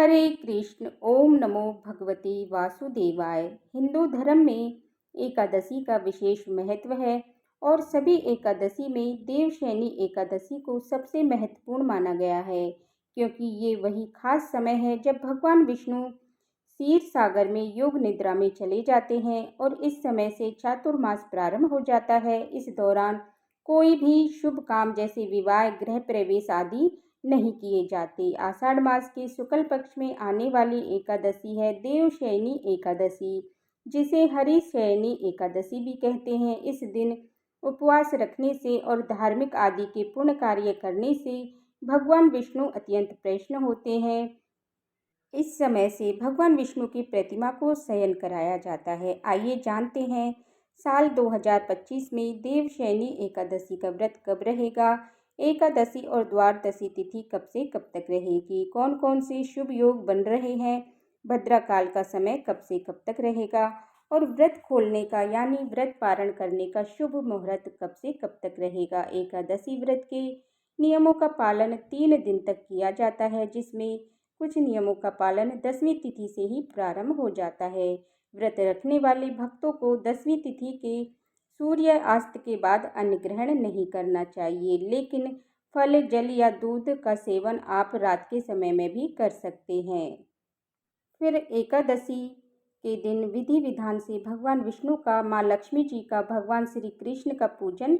हरे कृष्ण। ओम नमो भगवते वासुदेवाय। हिंदू धर्म में एकादशी का विशेष महत्व है और सभी एकादशी में देवशयनी एकादशी को सबसे महत्वपूर्ण माना गया है, क्योंकि ये वही खास समय है जब भगवान विष्णु क्षीर सागर में योग निद्रा में चले जाते हैं और इस समय से चातुर्मास प्रारंभ हो जाता है। इस दौरान कोई भी शुभ काम जैसे विवाह, गृह प्रवेश आदि नहीं किए जाते। आषाढ़ मास के शुक्ल पक्ष में आने वाली एकादशी है देवशयनी एकादशी, जिसे हरिशयनी एकादशी भी कहते हैं। इस दिन उपवास रखने से और धार्मिक आदि के पुण्य कार्य करने से भगवान विष्णु अत्यंत प्रसन्न होते हैं। इस समय से भगवान विष्णु की प्रतिमा को शयन कराया जाता है। आइए जानते हैं साल 2025 में देवशयनी एकादशी का व्रत कब रहेगा, एकादशी और द्वादशी तिथि कब से कब तक रहेगी, कौन कौन से शुभ योग बन रहे हैं, भद्राकाल का समय कब से कब तक रहेगा और व्रत खोलने का यानी व्रत पारण करने का शुभ मुहूर्त कब से कब तक रहेगा। एकादशी व्रत के नियमों का पालन 3 दिन तक किया जाता है, जिसमें कुछ नियमों का पालन 10वीं तिथि से ही प्रारंभ हो जाता है। व्रत रखने वाले भक्तों को 10वीं तिथि के सूर्यास्त के बाद अन्न ग्रहण नहीं करना चाहिए, लेकिन फल, जल या दूध का सेवन आप रात के समय में भी कर सकते हैं। फिर एकादशी के दिन विधि विधान से भगवान विष्णु का, माँ लक्ष्मी जी का, भगवान श्री कृष्ण का पूजन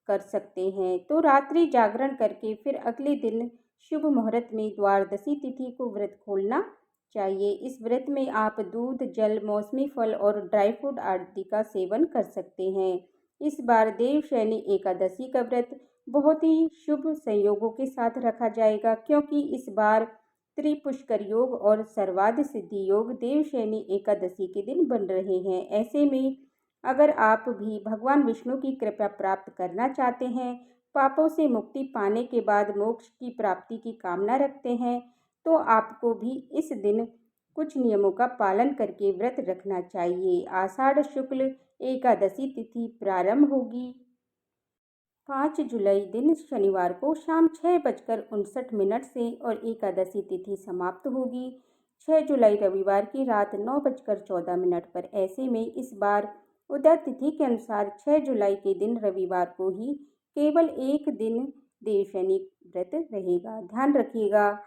कर सकते हैं। तो रात्रि जागरण करके फिर अगले दिन शुभ मुहूर्त में द्वादशी तिथि को व्रत खोलना चाहिए। इस व्रत में आप दूध, जल, मौसमी फल और ड्राई फ्रूट आदि का सेवन कर सकते हैं। इस बार देवशयनी एकादशी का व्रत बहुत ही शुभ संयोगों के साथ रखा जाएगा, क्योंकि इस बार त्रिपुष्कर योग और सर्वार्थ सिद्धि योग देवशयनी एकादशी के दिन बन रहे हैं। ऐसे में अगर आप भी भगवान विष्णु की कृपा प्राप्त करना चाहते हैं, पापों से मुक्ति पाने के बाद मोक्ष की प्राप्ति की कामना रखते हैं, तो आपको भी इस दिन कुछ नियमों का पालन करके व्रत रखना चाहिए। आषाढ़ शुक्ल एकादशी तिथि प्रारंभ होगी 5 जुलाई दिन शनिवार को शाम 6:59 से और एकादशी तिथि समाप्त होगी 6 जुलाई रविवार की रात 9:14 पर। ऐसे में इस बार उदय तिथि के अनुसार 6 जुलाई के दिन रविवार को ही केवल एक दिन देवशयनी व्रत रहेगा। ध्यान रखिएगा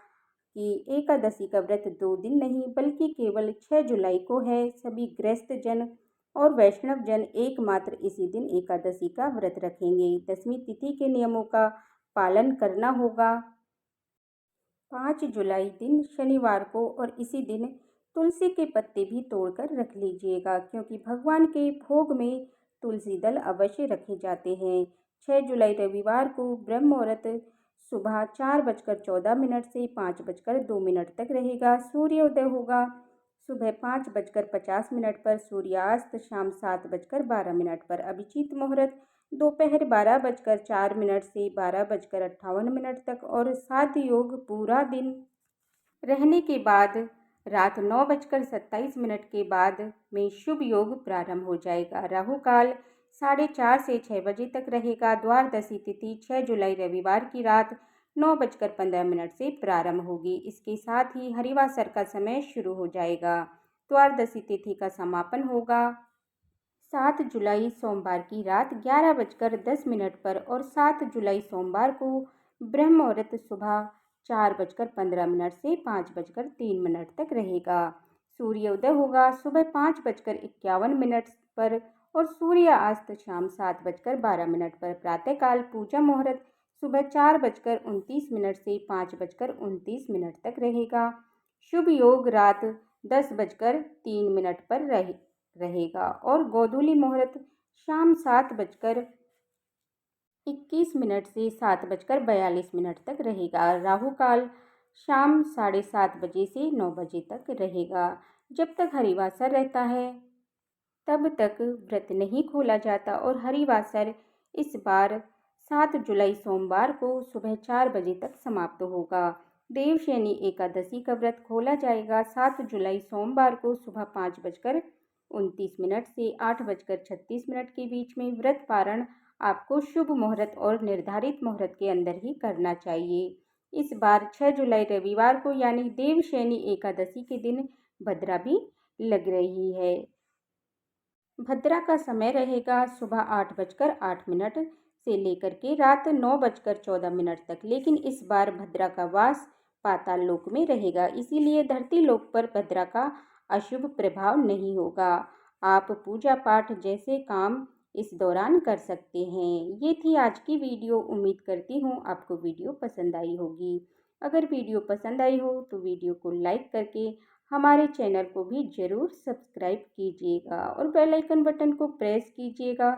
कि एकादशी का व्रत 2 दिन नहीं बल्कि केवल 6 जुलाई को है। सभी गृहस्थ जन और वैष्णव जन एकमात्र इसी दिन एकादशी का व्रत रखेंगे। 10वीं तिथि के नियमों का पालन करना होगा। 5 जुलाई दिन शनिवार को और इसी दिन तुलसी के पत्ते भी तोड़कर रख लीजिएगा, क्योंकि भगवान के भोग में तुलसी दल अवश्य रखे जाते हैं। 6 जुलाई रविवार को ब्रह्म मुहूर्त सुबह 4:14 से 5:02 तक रहेगा। सूर्योदय होगा सुबह 5:50 पर, सूर्यास्त शाम 7:12 पर। अभिजीत मुहूर्त दोपहर 12:04 से 12:58 तक और साध्य योग पूरा दिन रहने के बाद रात 9:27 के बाद में शुभ योग प्रारंभ हो जाएगा। राहु काल 4:30 से 6 बजे तक रहेगा। द्वादशी तिथि 6 जुलाई रविवार की रात 9:15 से प्रारंभ होगी। इसके साथ ही हरिवासर का समय शुरू हो जाएगा। द्वादशी तिथि का समापन होगा 7 जुलाई सोमवार की रात 11:10 पर और 7 जुलाई सोमवार को ब्रह्म मुहूर्त सुबह 4:15 से 5:03 तक रहेगा। सूर्योदय होगा सुबह 5:51 पर और सूर्यास्त शाम 7:12 पर। प्रातःकाल पूजा मुहूर्त सुबह 4:29 से 5:29 तक रहेगा। शुभ योग रात 10:03 पर रहेगा और गोधूली मुहूर्त शाम 7:21 से 7:42 तक रहेगा। राहु काल शाम 7:30 बजे से 9 बजे तक रहेगा। जब तक हरिवासर रहता है तब तक व्रत नहीं खोला जाता और हरिवासर इस बार 7 जुलाई सोमवार को सुबह 4 बजे तक समाप्त होगा। देवशयनी एकादशी का व्रत खोला जाएगा 7 जुलाई सोमवार को सुबह 5:29 से 8:36 के बीच में। व्रत पारण आपको शुभ मुहूर्त और निर्धारित मुहूर्त के अंदर ही करना चाहिए। इस बार 6 जुलाई रविवार को यानी देवशयनी एकादशी के दिन भद्रा भी लग रही है। भद्रा का समय रहेगा सुबह 8:08 से लेकर के रात 9:14 तक, लेकिन इस बार भद्रा का वास पाताल लोक में रहेगा, इसीलिए धरती लोक पर भद्रा का अशुभ प्रभाव नहीं होगा। आप पूजा पाठ जैसे काम इस दौरान कर सकते हैं। ये थी आज की वीडियो। उम्मीद करती हूँ आपको वीडियो पसंद आई होगी। अगर वीडियो पसंद आई हो तो वीडियो को लाइक करके हमारे चैनल को भी ज़रूर सब्सक्राइब कीजिएगा और बेल आइकन बटन को प्रेस कीजिएगा,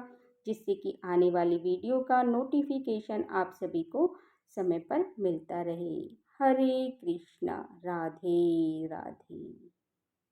जिससे कि आने वाली वीडियो का नोटिफिकेशन आप सभी को समय पर मिलता रहे। हरे कृष्णा, राधे राधे।